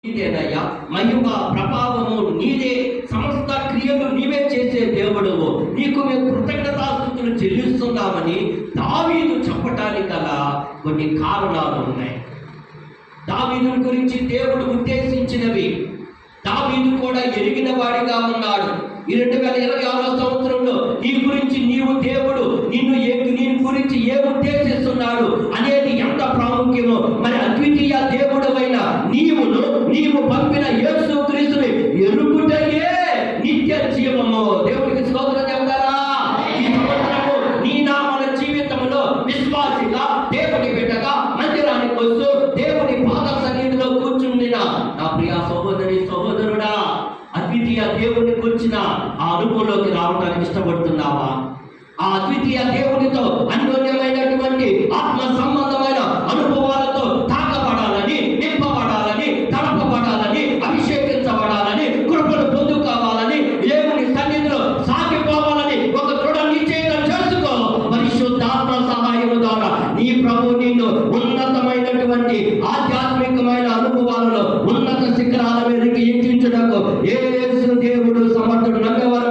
నీదేనయ్యా, మహిమ ప్రభావము నీదే, సమస్త క్రియలు నీవే చేసే దేవుడువు, నీకు మేము కృతజ్ఞతాస్తుతులు చెల్లిస్తున్నామని దావీదు చెప్పటానికి గల కొన్ని కారణాలు ఉన్నాయి. దావీదు గురించి దేవుడు ఉద్దేశించినవి దావీదు కూడా ఎరిగిన వాడిగా ఉన్నాడు. ఈ 2026 సంవత్సరంలో నీ గురించి దేవుడు నీ గురించి ఏ ఉద్దేశిస్తున్నాడు అనేది ఎంత ప్రాముఖ్యమో, మరి అద్వితీయ దేవుడవైన నీవు పంపిన యేసు క్రీస్తుని ఎరుగుటయే నిత్య జీవము. దేవుడికి స్తోత్రం చెప్తారా? ఈ సంవత్సరము నీ మన జీవితంలో విశ్వాసిగా, దేవుని బిడ్డగా మందిరానికి వస్తూ దేవుని పాద సన్నిధిలో కూర్చుండిన నా ప్రియ సహోదరి సహోదరుడా, అద్వితీయ దేవుని గురించిన ఆ అనుభవంలోకి రావడానికి ఇష్టపడుతున్నావా? ఆ అద్వితీయ దేవునితో అన్యోన్యమైనటువంటి ఆత్మ సంబంధమైన అనుభవాలతో తాకబడాలని, నింపబడాలని, తడపబడాలని, అభిషేకించబడాలని, కృపను పొందుకోవాలని, దేవుని సన్నిధిలో సాగిపోవాలని ఒక దృఢ నిశ్చయం చేసుకో. పరిశుద్ధాత్మ సహాయము ద్వారా నీ ప్రభు నిన్ను ఉన్నతమైనటువంటి ఆధ్యాత్మికమైన అనుభవాలలో ఉన్నత శిఖరాల మీదకి ఎక్కించుటకు యేసు దేవుడు సమర్థుడు. నమ్మేవారు